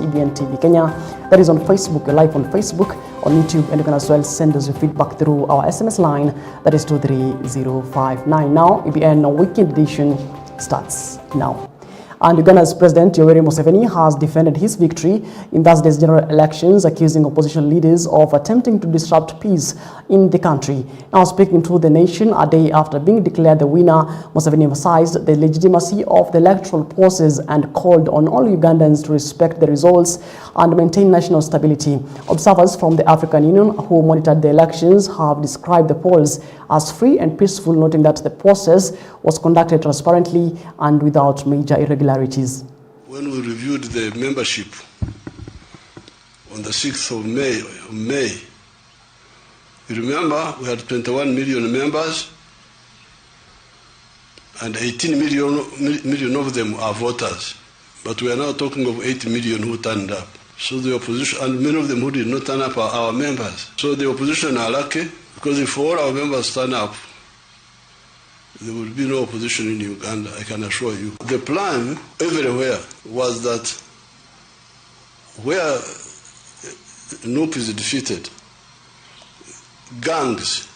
EBN TV Kenya. That is on Facebook. You're live on Facebook, on YouTube, and you can as well send us your feedback through our SMS line. That is 23059. Now, EBN Weekend Edition starts now. And Uganda's President Museveni has defended his victory in Thursday's general elections, accusing opposition leaders of attempting to disrupt peace in the country. Now, speaking to the nation a day after being declared the winner, Museveni emphasized the legitimacy of the electoral process and called on all Ugandans to respect the results and maintain national stability. Observers from the African Union who monitored the elections have described the polls as free and peaceful, noting that the process was conducted transparently and without major irregularities. When we reviewed the membership on the 6th of May, you remember we had 21 million members and 18 million of them are voters. But we are now talking of 8 million who turned up. So the opposition, and many of them who did not turn up are our members. So the opposition are lucky, because if all our members turn up, there will be no opposition in Uganda, I can assure you. The plan everywhere was that where NUP is defeated, gangs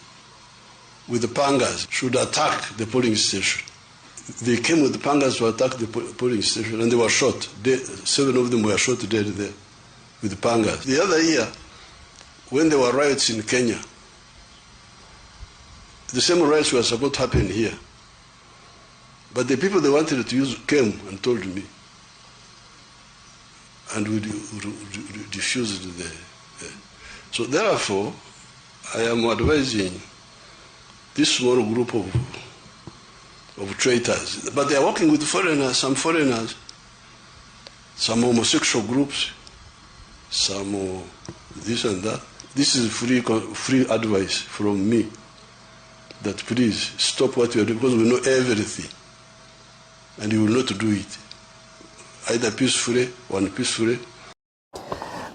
with the pangas should attack the polling station. They came with the pangas to attack the polling station and they were shot. 7 of them were shot dead there with the pangas. The other year, when there were riots in Kenya, the same riots were supposed to happen here. But the people they wanted to use came and told me. And we refused the. So therefore, I am advising this small group of traitors. But they are working with foreigners, some homosexual groups, some this and that. This is free advice from me. That please stop what you are doing, because we know everything and you will not do it either peacefully or unpeacefully.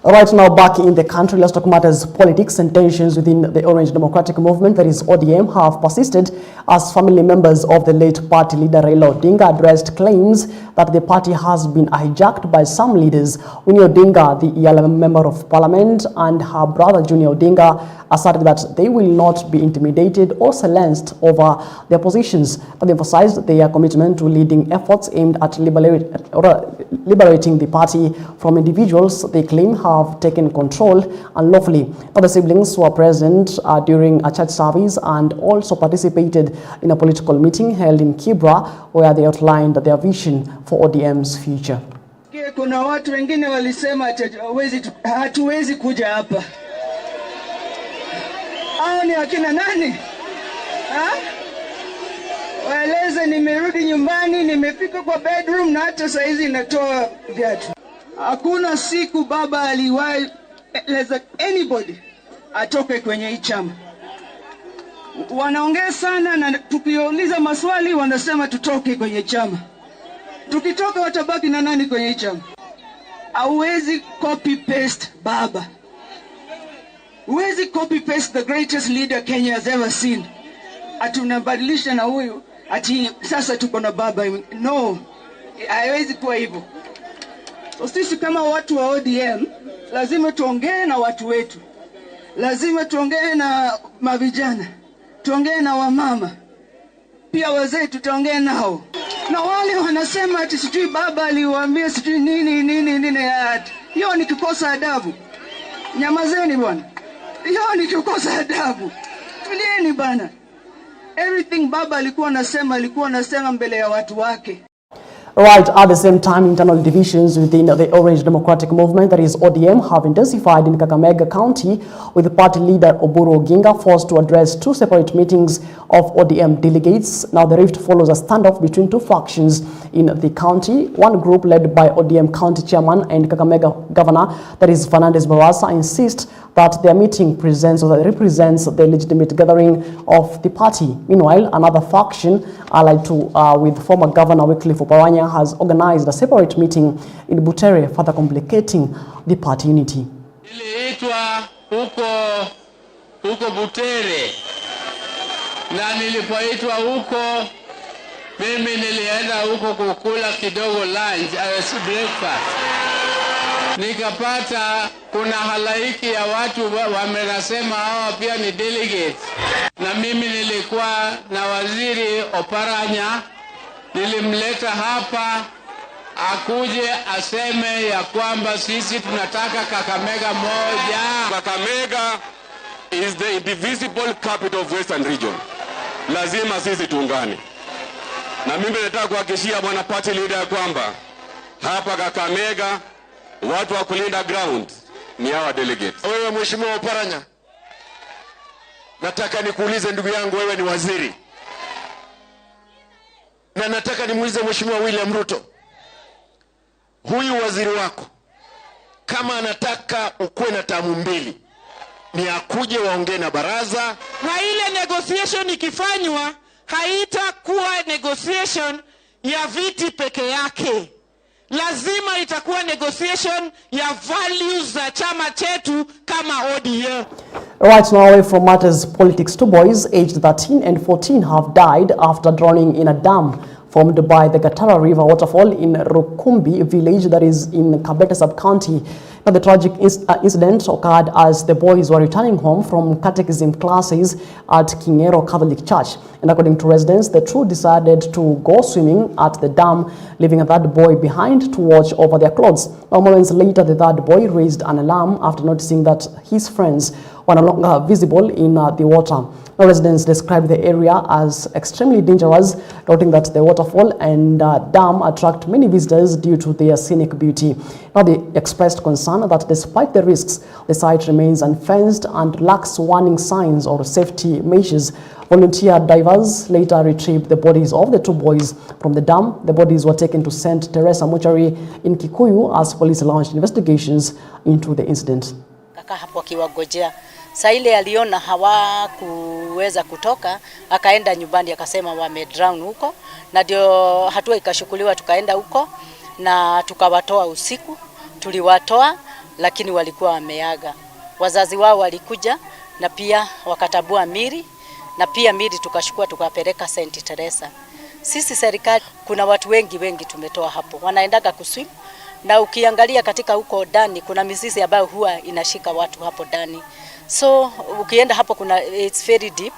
Right now, back in the country, let's talk matters politics and tensions within the Orange Democratic Movement, that is ODM, have persisted as family members of the late party leader Raila Odinga addressed claims that the party has been hijacked by some leaders. Winnie Odinga, the ELM member of parliament, and her brother Junior Odinga asserted that they will not be intimidated or silenced over their positions, but they emphasized their commitment to leading efforts aimed at liberating the party from individuals they claim have taken control unlawfully. Now, the siblings were present during a church service and also participated in a political meeting held in Kibra, where they outlined their vision for ODM's future. Kuna watu wengine walisema hatuwezi kuja hapa. Hao ni akina nani? Waeleze nimerudi nyumbani, nimefika kwa bedroom na hata saizi natoa viatu. Hakuna siku baba aliwahi let anybody atoke kwenye hii chama. Wanaongea sana na tukiuliza maswali wanasema tutoke kwenye chama. Tukitoka watabaki na nani kwenye hii chama? Hauwezi copy paste baba. Huwezi copy paste the greatest leader Kenya has ever seen. Atunabadilisha na huyu ati sasa tuko na baba. No, haiwezi kuwa hivyo. So sisi kama watu wa ODM lazima tuongee na watu wetu. Lazima tuongee na mavijana. Tuongee na wamama. Pia wazee tutaongea nao. Na wale wanasema ati sijui baba aliwaambia sijui nini ati. Hiyo ni kukosa adabu. Nyamazeni bwana. Hiyo ni kukosa adabu. Tulieni bana. Everything baba alikuwa anasema mbele ya watu wake. Right, at the same time, internal divisions within the Orange Democratic Movement, that is ODM, have intensified in Kakamega County, with party leader Oburu Oginga forced to address 2 separate meetings of ODM delegates. Now, the rift follows a standoff between 2 factions in the county. One group led by ODM County Chairman and Kakamega Governor, that is Fernandez Barasa, insists that their meeting represents the legitimate gathering of the party. Meanwhile, another faction, allied to with former Governor Wycliffe Oparanya, has organized a separate meeting in Butere, further complicating the party unity. Niliitwa huko Butere, na nilipoitwa huko mimi nilienda huko kukula kidogo lunch, breakfast. nikapata kuna halaiki ya watu wamenasema hawa pia ni delegates, na mimi nilikuwa na waziri Oparanya, nilimleta hapa akuje aseme ya kwamba sisi tunataka Kakamega moja. Kakamega is the indivisible capital of Western region. Lazima sisi tuungane. Na mimi nataka kuhakikishia bwana party leader ya kwamba hapa Kakamega watu wa kulinda ground ni hawa delegates. Wewe Mheshimiwa Oparanya, nataka nikuulize ndugu yangu, wewe ni waziri. Na nataka nimuulize Mheshimiwa William Ruto, huyu waziri wako kama anataka ukuwe na tamu mbili, ni akuje waongee na baraza, na ile negotiation ikifanywa haitakuwa negotiation ya viti peke yake. Lazima itakuwa negotiation ya values za chama chetu kama ODM. Right now, away from matters politics, two boys aged 13 and 14 have died after drowning in a dam formed by the Gatara River waterfall in Rukumbi village that is in Kabete sub-county. Now, the tragic incident occurred as the boys were returning home from catechism classes at Kingero Catholic Church. And according to residents, the two decided to go swimming at the dam, leaving a third boy behind to watch over their clothes. Now, moments later, the third boy raised an alarm after noticing that his friends were no longer visible in the water. Now, residents described the area as extremely dangerous, noting that the waterfall and dam attract many visitors due to their scenic beauty. Now, they expressed concern that despite the risks, the site remains unfenced and lacks warning signs or safety measures. Volunteer divers later retrieved the bodies of the two boys from the dam. The bodies were taken to St. Teresa Macharia in Kikuyu as police launched investigations into the incident. Kaka hapo akiwagojea. Saa ile aliona hawakuweza kutoka, akaenda nyumbani akasema wamedrown huko, na ndio hatua ikashukuliwa, tukaenda huko na tukawatoa usiku. Tuliwatoa lakini walikuwa wameaga. Wazazi wao walikuja na pia wakatabua miri, na pia miri tukashukua tukapeleka St. Teresa. Sisi serikali kuna watu wengi tumetoa hapo. Wanaendaga kuswim, na ukiangalia katika huko ndani kuna mizizi ambayo huwa inashika watu hapo ndani. So ukienda hapo kuna it's very deep.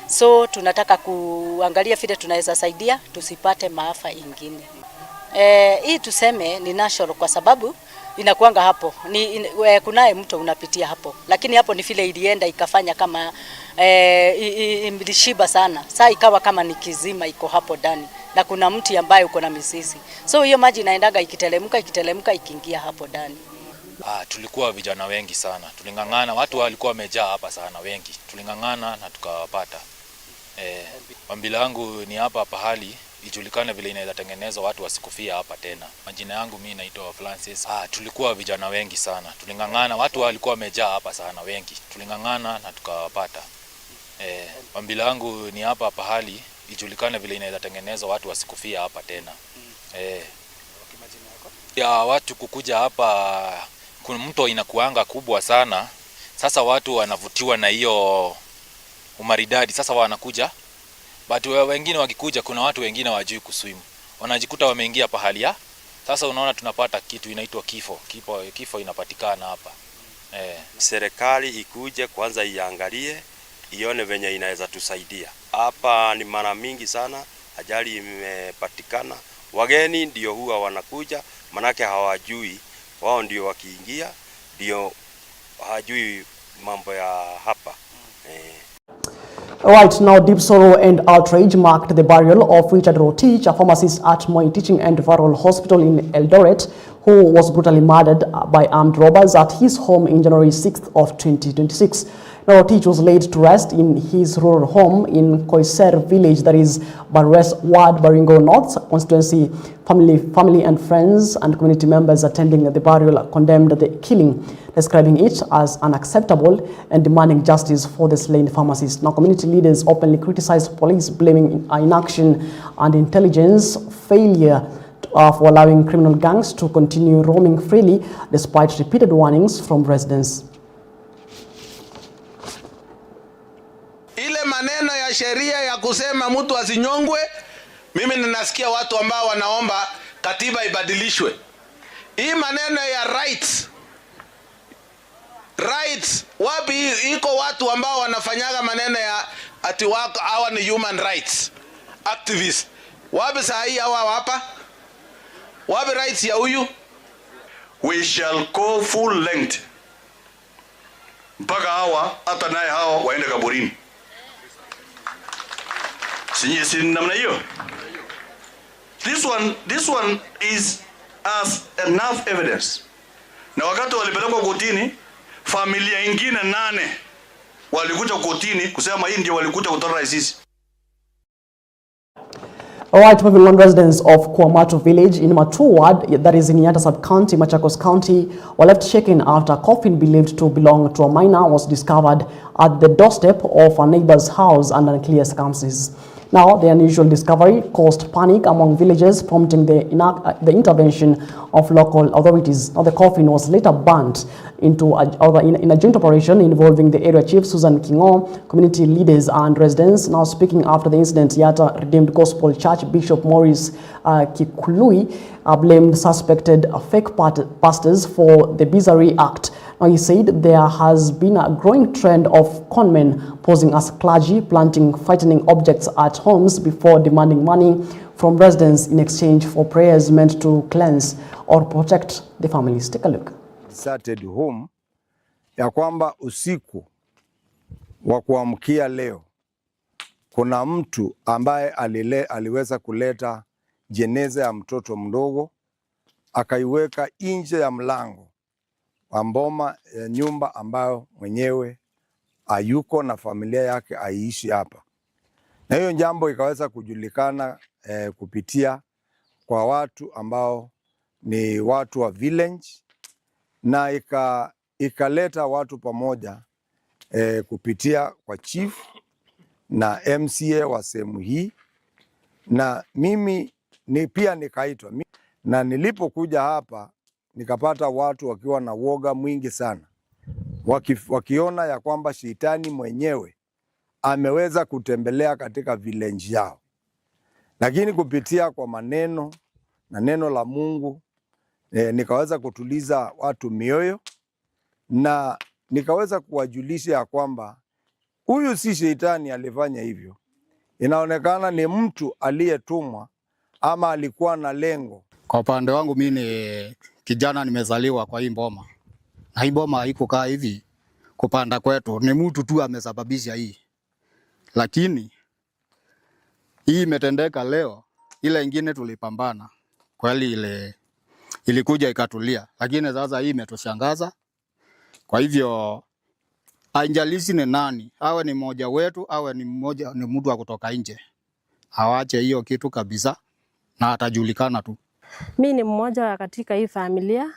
So tunataka kuangalia vile tunaweza saidia tusipate maafa ingine. Hii tuseme ni national kwa sababu inakuanga hapo. Kunaye mto unapitia hapo. Lakini hapo ni vile ilienda ikafanya kama ilishiba sana. Sasa ikawa kama ni kizima iko hapo ndani. Na kuna mti ambaye uko na mizizi. So hiyo maji inaendaga ikitelemka ikiingia hapo ndani. Tulikuwa vijana wengi sana. Tulingangana, watu walikuwa wamejaa hapa sana wengi. Tulingangana na tukawapata. Ombi langu ni hapa pahali ijulikane vile inaweza tengenezwa watu wasikufia hapa tena. Majina yangu mimi naitwa Francis. Tulikuwa vijana wengi sana. Tulingangana, watu walikuwa wamejaa hapa sana wengi. Tulingangana na tukawapata. Ombi langu ni hapa pahali ijulikane vile inaweza tengenezwa watu wasikufia hapa tena. Ya watu kukuja hapa, kuna mto inakuanga kubwa sana. Sasa watu wanavutiwa na hiyo umaridadi. Sasa wanakuja. But wengine wakikuja, kuna watu wengine wajui kuswim. Wanajikuta wameingia pahali ya. Sasa unaona tunapata kitu inaitwa kifo. Kifo inapatikana hapa. Serikali ikuje kwanza iangalie, ione venye inaweza tusaidia. Hapa ni mara mingi sana ajali imepatikana. Wageni ndio huwa wanakuja, manake hawajui, wao ndio wakiingia, ndio hawajui mambo ya hapa. Right now, deep sorrow and outrage marked the burial of Richard Rotich, a pharmacist at Moi Teaching and Referral Hospital in Eldoret, who was brutally murdered by armed robbers at his home in January 6th of 2026. Now, Rotich was laid to rest in his rural home in Koiser village, that is Barres Ward, Baringo North constituency. Family and friends and community members attending the burial condemned the killing, describing it as unacceptable and demanding justice for the slain pharmacist. Now, community leaders openly criticized police, blaming inaction and intelligence failure for allowing criminal gangs to continue roaming freely despite repeated warnings from residents. Ile maneno ya sheria ya kusema mtu asinyongwe, mimi ninasikia watu ambao wanaomba katiba ibadilishwe Hii maneno ya rights, wapi iko watu ambao wanafanyaga maneno ya ati wako hawa ni human rights activists? Wapi saa hii hawa hapa? Wapi rights ya huyu? We shall go full length mpaka hawa hata naye hawa waende kaburini. Si namna hiyo. This one is as enough evidence. Na wakati walipelekwa kotini, familia ingine 8 walikuja kotini kusema hii ndio walikuja kutoa sisi. Alright, moving on, residents of Kwamato village in Matu ward, that is in Yata sub-county, Machakos County, were left shaken after a coffin believed to belong to a minor was discovered at the doorstep of a neighbor's house under unclear circumstances. Now, the unusual discovery caused panic among villagers, prompting the intervention of local authorities. Now, the coffin was later burnt into in a joint operation involving the area chief, Susan Kingo, community leaders and residents. Now, speaking after the incident, Yata Redeemed Gospel Church Bishop Maurice Kikului blamed suspected fake pastors for the bizarre act. Now, he said there has been a growing trend of conmen posing as clergy, planting frightening objects at homes before demanding money from residents in exchange for prayers meant to cleanse or protect the families. Take a look. Started home ya kwamba usiku wa kuamkia leo kuna mtu ambaye aliweza kuleta jeneza ya mtoto mdogo akaiweka nje ya mlango wa mboma ya nyumba ambayo mwenyewe hayuko na familia yake aishi hapa. Na hiyo jambo ikaweza kujulikana kupitia kwa watu ambao ni watu wa village, na ikaleta watu pamoja kupitia kwa chief na MCA wa sehemu hii, na mimi pia nikaitwa, na nilipokuja hapa nikapata watu wakiwa na woga mwingi sana, wakiona ya kwamba shetani mwenyewe ameweza kutembelea katika village yao. Lakini kupitia kwa maneno na neno la Mungu nikaweza kutuliza watu mioyo, na nikaweza kuwajulisha ya kwamba huyu si shetani alifanya hivyo. Inaonekana ni mtu aliyetumwa ama alikuwa na lengo. Kwa upande wangu mimi ni kijana, nimezaliwa kwa hii mboma. Na hii mboma haikukaa hivi kupanda kwetu, ni mtu tu amesababisha hii. Lakini hii imetendeka leo, ile ingine tulipambana. Kweli ile ilikuja ikatulia, lakini sasa hii imetushangaza. Kwa hivyo haijalishi ni nani, awe ni mmoja wetu, awe ni mtu wa kutoka nje, hawache hiyo kitu kabisa na atajulikana tu. Mimi ni mmoja katika hii familia.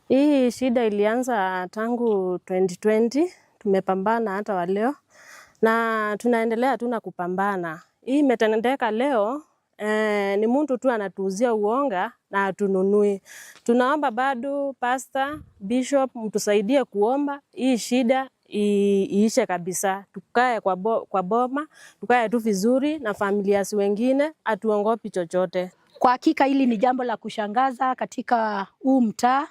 Hii shida ilianza tangu 2020, tumepambana hata wa leo na tunaendelea tu na kupambana. Hii imetendeka leo, ni mtu tu anatuuzia uonga na atununui. Tunaomba bado pastor, bishop mtusaidie kuomba hii shida iishe kabisa. Tukae kwa boma, tukae tu vizuri na familia wengine, atuongopi chochote. Kwa hakika hili ni jambo la kushangaza katika huu mtaa,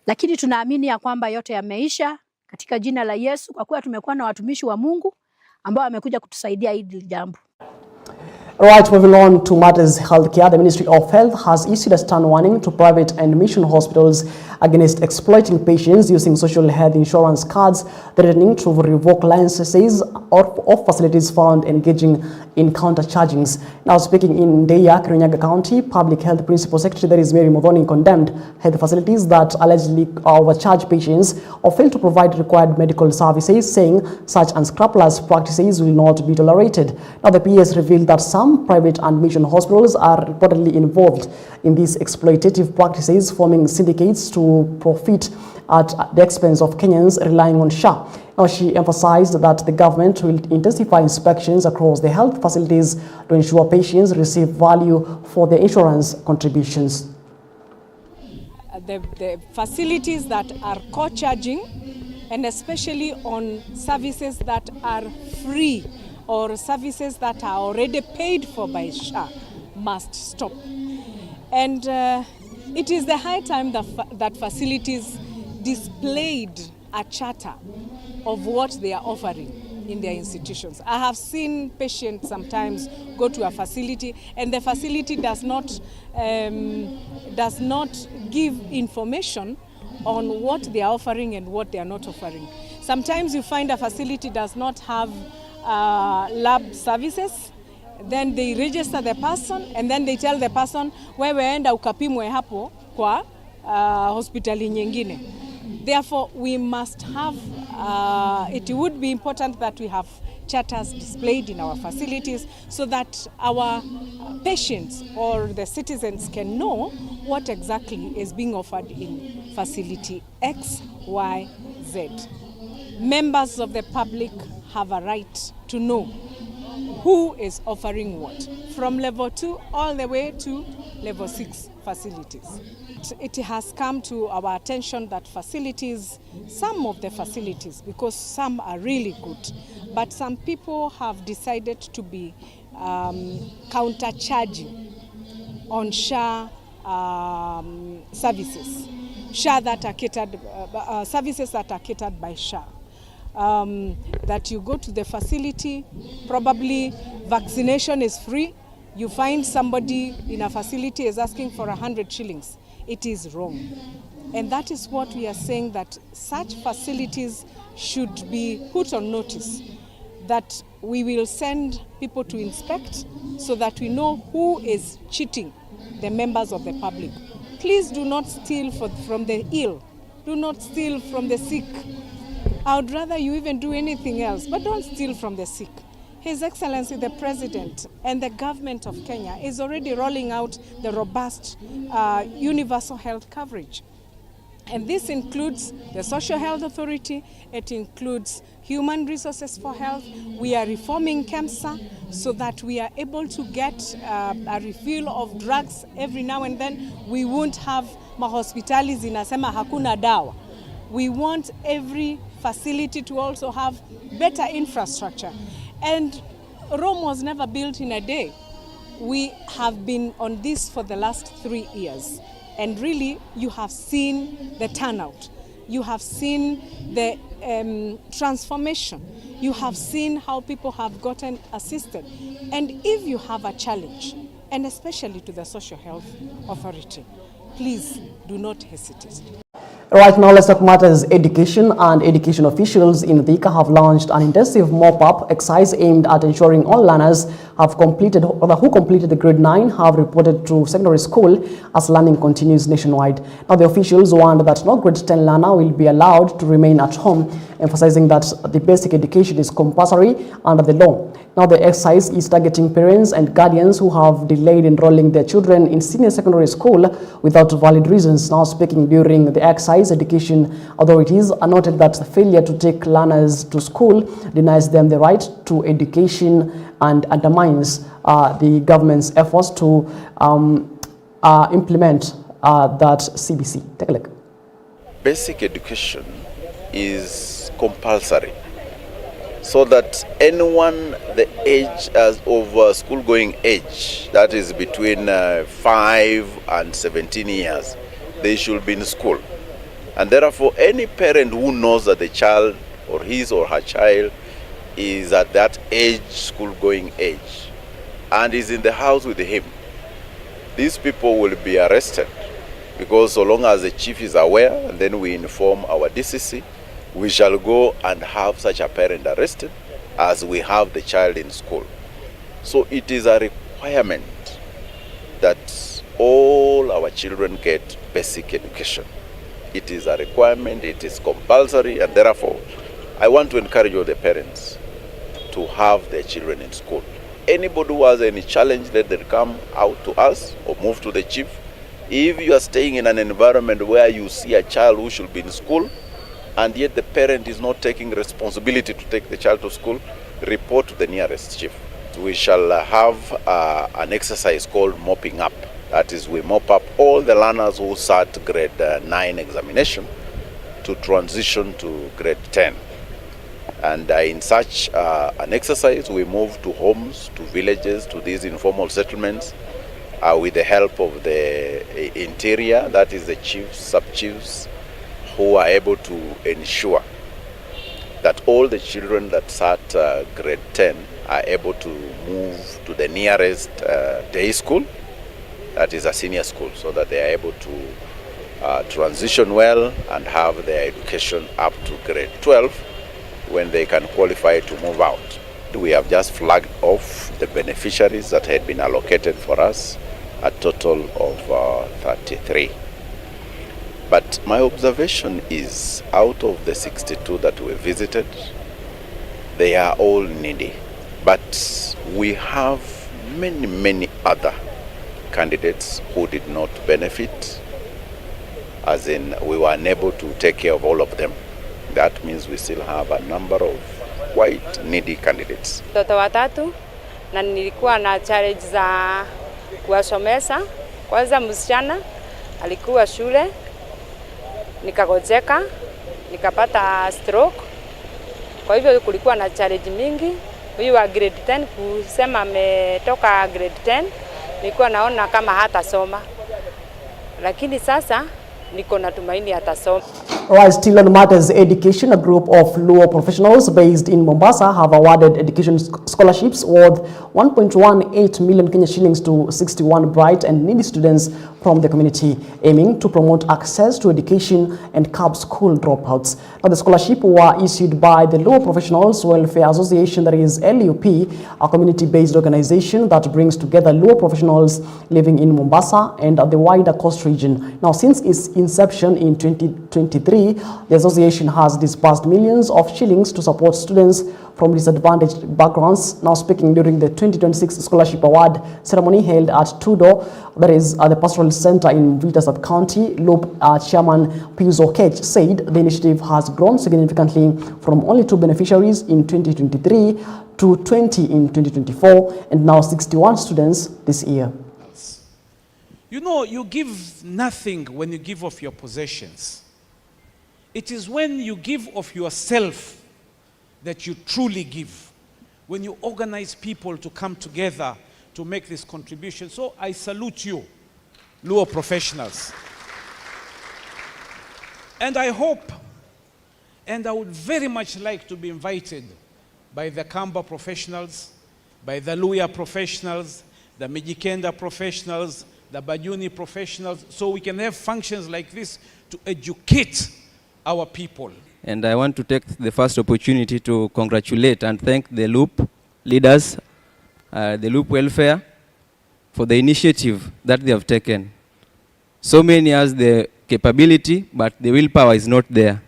lakini tunaamini ya kwamba yote yameisha katika jina la Yesu, kwa kuwa tumekuwa na watumishi wa Mungu ambao wamekuja kutusaidia hili jambo. Right, moving on to matters healthcare. The Ministry of Health has issued a stern warning to private and mission hospitals against exploiting patients using social health insurance cards, threatening to revoke licenses of facilities found engaging in counter-chargings. Now, speaking in Deya, Kirinyaga County, Public Health Principal Secretary, that is Mary Muthoni, condemned health facilities that allegedly overcharge patients or fail to provide required medical services, saying such unscrupulous practices will not be tolerated. Now, the PS revealed that some private and mission hospitals are reportedly involved in these exploitative practices, forming syndicates to profit at the expense of Kenyans relying on SHA. Now, she emphasized that the government will intensify inspections across the health facilities to ensure patients receive value for their insurance contributions. The facilities that are co-charging, and especially on services that are free or services that are already paid for by SHA, must stop. And It is the high time that facilities displayed a charter of what they are offering in their institutions. I have seen patients sometimes go to a facility and the facility does not give information on what they are offering and what they are not offering. Sometimes you find a facility does not have lab services, then they register the person and then they tell the person, wewe enda ukapimwe hapo kwa hospitali nyingine. Therefore, we must have, it would be important that we have charters displayed in our facilities so that our patients or the citizens can know what exactly is being offered in facility X, Y, Z. Members of the public have a right to know who is offering what, from level 2 all the way to level 6 facilities. It has come to our attention that facilities, some of the facilities, because some are really good, but some people have decided to be counter-charging on SHA services, SHA that are catered, services that are catered by SHA. That you go to the facility, probably vaccination is free, you find somebody in a facility is asking for 100 shillings. It is wrong. And that is what we are saying, that such facilities should be put on notice, that we will send people to inspect so that we know who is cheating the members of the public. Please do not steal from the ill. Do not steal from the sick. I would rather you even do anything else, but don't steal from the sick. His Excellency the President and the government of Kenya is already rolling out the robust universal health coverage. And this includes the Social Health Authority, it includes Human Resources for Health. We are reforming KEMSA so that we are able to get a refill of drugs every now and then. We won't have mahospitali zinasema hakuna dawa. We want every facility to also have better infrastructure. And Rome was never built in a day. We have been on this for the last 3 years. And really, you have seen the turnout. You have seen the transformation. You have seen how people have gotten assisted. And if you have a challenge, and especially to the Social Health Authority, please do not hesitate. Right now, let's talk matters education, and education officials in Thika have launched an intensive mop-up exercise aimed at ensuring all learners have completed, or who completed the grade 9 have reported to secondary school as learning continues nationwide. Now, the officials warned that no grade 10 learner will be allowed to remain at home, emphasizing that the basic education is compulsory under the law. Now, the exercise is targeting parents and guardians who have delayed enrolling their children in senior secondary school without valid reasons. Now, speaking during the exercise, education authorities noted that failure to take learners to school denies them the right to education and undermines the government's efforts to implement that CBC. Take a look. Basic education is compulsory, so that anyone the age of school-going age, that is between 5 and 17 years, they should be in school. And therefore, any parent who knows that the child or his or her child is at that age, school-going age, and is in the house with him, these people will be arrested, because so long as the chief is aware, and then we inform our DCC, we shall go and have such a parent arrested as we have the child in school. So it is a requirement that all our children get basic education. It is a requirement, it is compulsory, and therefore I want to encourage all the parents to have their children in school. Anybody who has any challenge, let them come out to us or move to the chief. If you are staying in an environment where you see a child who should be in school, and yet the parent is not taking responsibility to take the child to school, report to the nearest chief. We shall have an exercise called mopping up. That is, we mop up all the learners who sat grade 9 examination to transition to grade 10. And in such an exercise, we move to homes, to villages, to these informal settlements, with the help of the interior, that is the chiefs, sub-chiefs, who are able to ensure that all the children that start grade 10 are able to move to the nearest day school, that is a senior school, so that they are able to transition well and have their education up to grade 12 when they can qualify to move out. We have just flagged off the beneficiaries that had been allocated for us, a total of 33. But my observation is, out of the 62 that we visited, they are all needy. But we have many other candidates who did not benefit, as in we were unable to take care of all of them. That means we still have a number of quite needy candidates. Watoto watatu na nilikuwa na challenge za kuwasomesha. Kwanza msichana alikuwa shule, nikagojeka, nikapata stroke. Kwa hivyo kulikuwa na challenge mingi. Huyu wa grade 10 kusema ametoka grade 10, nilikuwa naona kama hatasoma. Lakini sasa niko na tumaini atasoma. Right, still on matters education, a group of Luo professionals based in Mombasa have awarded education scholarships worth 1.18 million Kenya shillings to 61 bright and needy students from the community, aiming to promote access to education and curb school dropouts. Now, the scholarship were issued by the Luo Professionals Welfare Association, that is LUP, a community-based organization that brings together Luo professionals living in Mombasa and the wider coast region. Now, since its inception in 2023, the association has disbursed millions of shillings to support students from disadvantaged backgrounds. Now, speaking during the 2026 Scholarship Award ceremony held at Tudo, that is at the Pastoral Center in Vitasat County, LUP Chairman Pius Okech said the initiative has grown significantly from only 2 beneficiaries in 2023 to 20 in 2024 and now 61 students this year. You know, you give nothing when you give of your possessions. It is when you give of yourself that you truly give. When you organize people to come together to make this contribution. So I salute you, Luo professionals. And I hope, and I would very much like to be invited by the Kamba professionals, by the Luya professionals, the Mijikenda professionals, the Bajuni professionals, so we can have functions like this to educate our people. And I want to take the first opportunity to congratulate and thank the LUP leaders, the LUP Welfare, for the initiative that they have taken. So many has the capability, but the willpower is not there.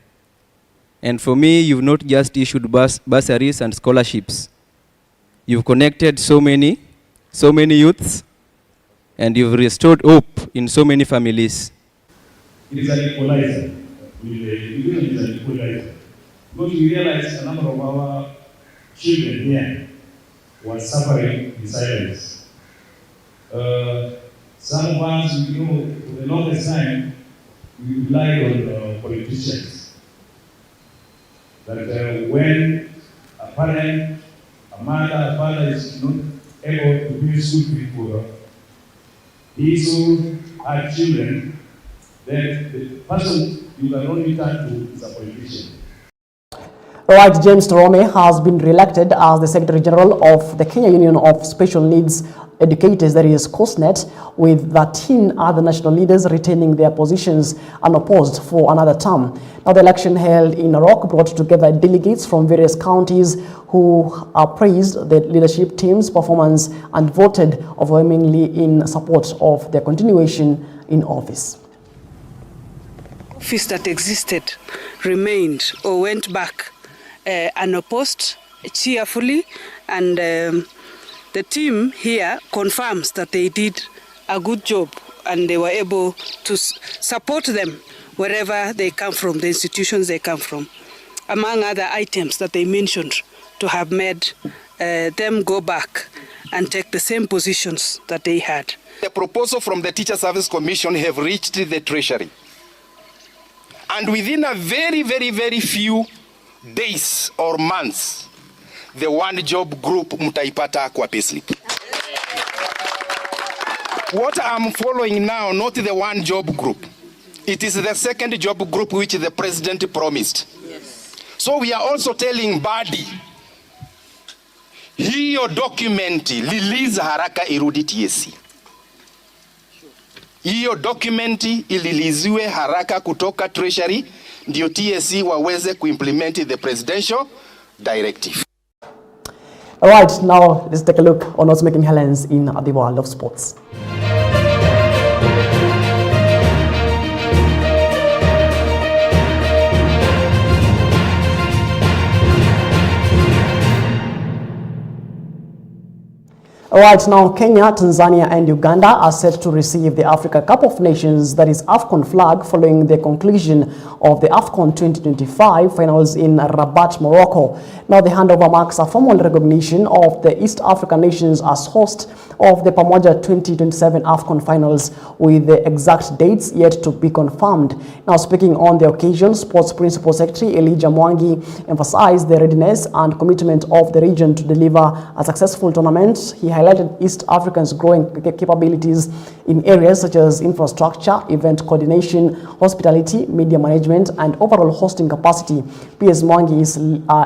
And for me, you've not just issued bursaries and scholarships. You've connected so many youths, and you've restored hope in so many families. It is an equalizer. It is an equalizer. Because we realize a number of our children here were suffering in silence. Some of us, you know, for the longest time, we relied on politicians. That when a parent, a mother, a father is not able to pay school fees for these who have children, then the person you can only turn to is a politician. Right, James Torome has been re-elected as the Secretary General of the Kenya Union of Special Needs Educators, that is COSNET, with 13 other national leaders retaining their positions unopposed for another term. Now, the election held in Narok brought together delegates from various counties who praised the leadership team's performance and voted overwhelmingly in support of their continuation in office. Office that existed remained or went back unopposed, cheerfully, and the team here confirms that they did a good job and they were able to support them wherever they come from, the institutions they come from, among other items that they mentioned to have made them go back and take the same positions that they had. The proposal from the Teacher Service Commission have reached the Treasury. And within a very few days or months, the one job group mutaipata kwa payslip. What I'm following now, not the one job group. It is the second job group which the president promised. Yes. So we are also telling Badi, hiyo dokumenti release haraka irudi TSC. Hiyo dokumenti ililiziwe haraka kutoka Treasury ndio TSC waweze kuimplement the presidential directive. All right, now let's take a look on what's making headlines in the world of sports. All right, now Kenya, Tanzania and Uganda are set to receive the Africa Cup of Nations, that is AFCON flag, following the conclusion of the AFCON 2025 finals in Rabat, Morocco. Now the handover marks a formal recognition of the East African nations as host of the Pamoja 2027 AFCON finals, with the exact dates yet to be confirmed. Now speaking on the occasion, Sports Principal Secretary Elijah Mwangi emphasized the readiness and commitment of the region to deliver a successful tournament. He highlighted East Africa's growing capabilities in areas such as infrastructure, event coordination, hospitality, media management, and overall hosting capacity. PS Mwangi is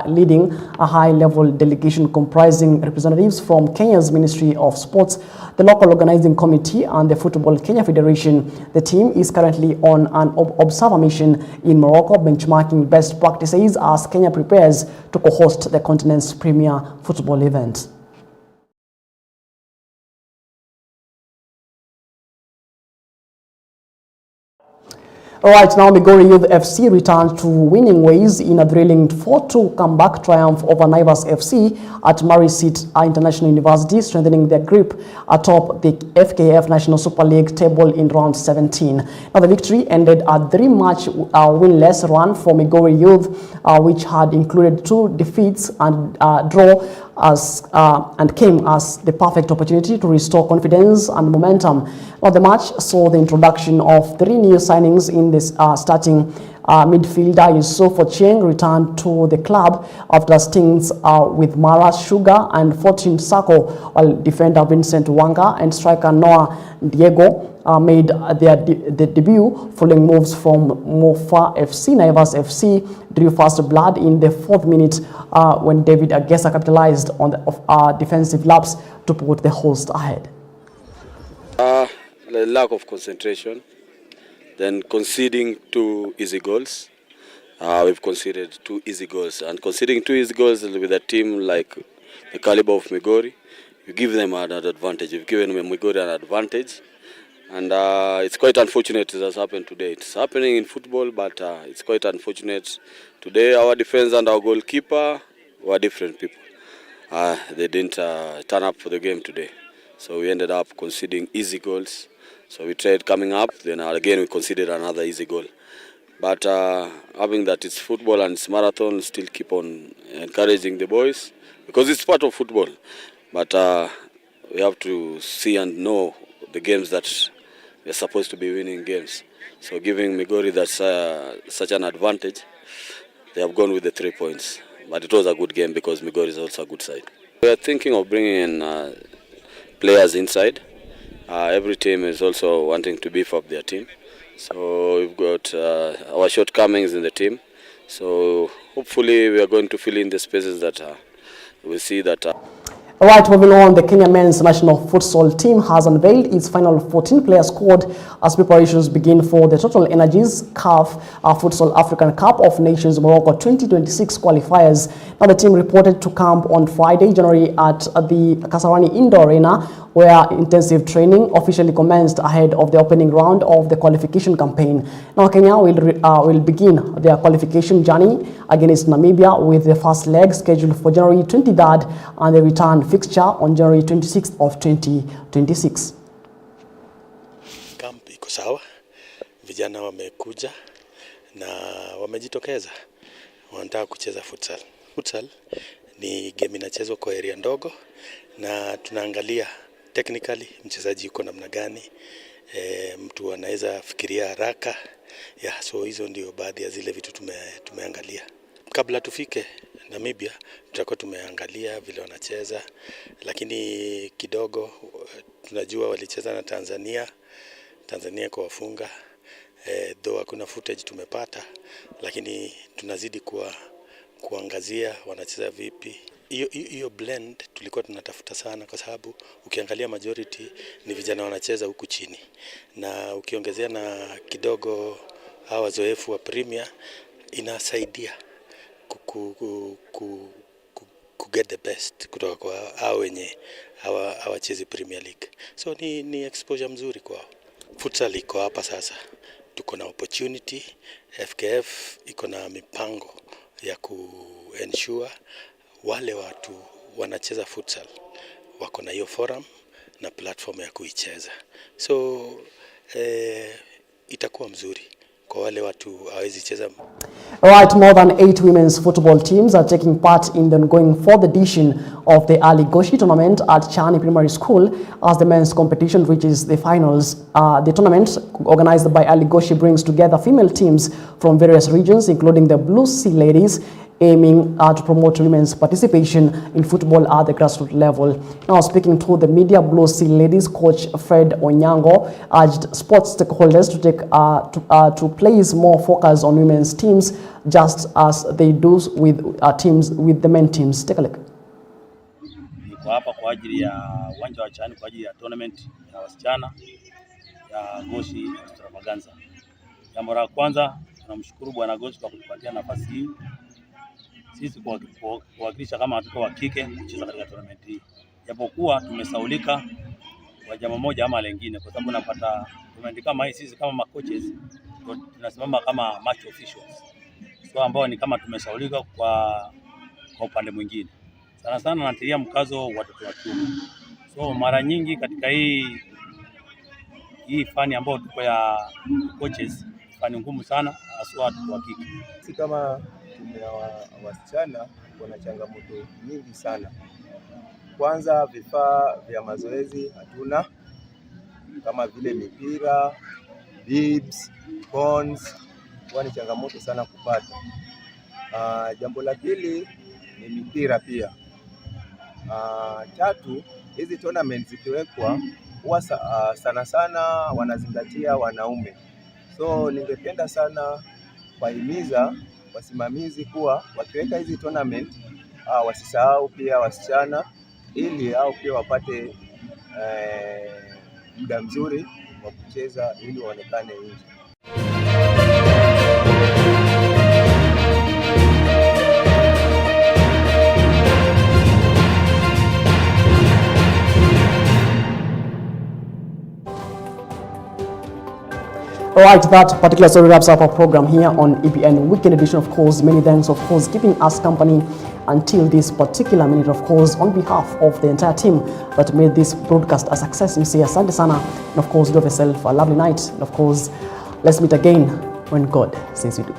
leading a high-level delegation comprising representatives from Kenya's Ministry of Sports, the local organizing committee, and the Football Kenya Federation. The team is currently on an observer mission in Morocco, benchmarking best practices as Kenya prepares to co-host the continent's premier football event. All right, now Migori Youth FC returned to winning ways in a thrilling 4-2 comeback triumph over Naivas FC at Marisit International University, strengthening their grip atop the FKF National Super League table in round 17. Now the victory ended a 3-match winless run for Migori Youth, which had included 2 defeats and draw, and came as the perfect opportunity to restore confidence and momentum. Now the match saw the introduction of 3 new signings in this starting midfielder Yusuf Ochieng returned to the club after stints with Mara Sugar and Fortune Sako, while defender Vincent Wanga and striker Noah Diego made their debut following moves from Mofa FC. Naivas FC drew first blood in the 4th minute when David Agesa capitalized on the defensive lapse to put the host ahead. The lack of concentration, then conceding 2 easy goals. We've conceded 2 easy goals, and conceding 2 easy goals with a team like the caliber of Migori, you give them an advantage. You've given Migori an advantage, and it's quite unfortunate it has happened today. It's happening in football, but it's quite unfortunate. Today our defense and our goalkeeper were different people. They didn't turn up for the game today, so we ended up conceding easy goals. So we tried coming up, then again we conceded another easy goal. But having that it's football and it's marathon, still keep on encouraging the boys, because it's part of football. But we have to see and know the games that we're supposed to be winning games. So giving Migori that such an advantage, they have gone with the 3 points. But it was a good game because Migori is also a good side. We are thinking of bringing in players inside. Every team is also wanting to beef up their team. So we've got our shortcomings in the team. So hopefully we are going to fill in the spaces that we see that. All right, moving on, the Kenya men's national futsal team has unveiled its final 14-player squad as preparations begin for the Total Energies CAF Futsal African Cup of Nations Morocco 2026 qualifiers. Now the team reported to camp on Friday, January at the Kasarani Indoor Arena, where intensive training officially commenced ahead of the opening round of the qualification campaign. Now Kenya will begin their qualification journey against Namibia with the first leg scheduled for January 23rd and the return fixture on January 26th of 2026. Kampi iko sawa, vijana wamekuja na wamejitokeza, wanataka kucheza futsal. Futsal ni game inachezwa kwa area ndogo na tunaangalia technically mchezaji yuko namna gani, mtu anaweza fikiria haraka. So hizo ndio baadhi ya zile vitu tumeangalia. kabla tufike Namibia tutakuwa tumeangalia vile wanacheza, lakini kidogo tunajua walicheza na Tanzania kwa wafunga, though hakuna footage tumepata, lakini tunazidi kuangazia wanacheza vipi. Hiyo blend tulikuwa tunatafuta sana, kwa sababu ukiangalia majority ni vijana wanacheza huku chini, na ukiongezea na kidogo hawa wazoefu wa Premier inasaidia get the best kutoka kwa hao wenye hawachezi Premier League. So ni exposure mzuri kwao. Futsal iko hapa sasa, tuko na opportunity. FKF iko na mipango ya ensure wale watu wanacheza futsal wako na hiyo forum na platform ya kuicheza. So itakuwa mzuri kwa wale watu hawezi cheza. Right, more than 8 women's football teams are taking part in the ongoing 4th edition of the Ali Goshi tournament at Chani Primary School as the men's competition reaches the finals. The tournament, organized by Ali Goshi, brings together female teams from various regions, including the Blue Sea Ladies, aiming to promote women's participation in football at the grassroots level. Now, speaking to the media, Blue Sea Ladies coach Fred Onyango urged sports stakeholders to place more focus on women's teams, just as they do with teams with the men teams. Take a look. Niko hapa kwa ajili ya uwanja wa Chani kwa ajili ya tournament ya wasichana ya Goshi Extravaganza. Jambo la kwanza, tunamshukuru Bwana Goshi kwa kutupatia nafasi hii sisi kuwakilisha kama watoto wa kike kucheza katika tournament hii. Japokuwa tumesaulika kwa jambo moja ama lingine, kwa sababu unapata tournament kama hii, sisi kama coaches tunasimama kama match officials, so ambao ni kama tumesaulika kwa upande mwingine. Sana sana natilia mkazo watoto wa kiume. So mara nyingi katika hii fani ambayo tuko ya coaches, fani ngumu sana haswa watoto wa kike. Sisi kama wasichana kuna changamoto nyingi sana. Kwanza, vifaa vya mazoezi hatuna, kama vile mipira, bibs, cones, huwa ni changamoto sana kupata. Jambo la pili ni mipira pia. Tatu, hizi tournament zikiwekwa huwa sana sana wanazingatia wanaume. So ningependa sana kuhimiza wasimamizi kuwa wakiweka hizi tournament wasisahau pia wasichana, ili hao pia wapate muda mzuri wa kucheza ili waonekane nje. Alright, that particular story wraps up our program here on EBN Weekend Edition. Of course, many thanks, of course, keeping us company until this particular minute. Of course, on behalf of the entire team that made this broadcast a success, we say asante sana. And of course, do have yourself a lovely night. And of course, let's meet again when God says we do.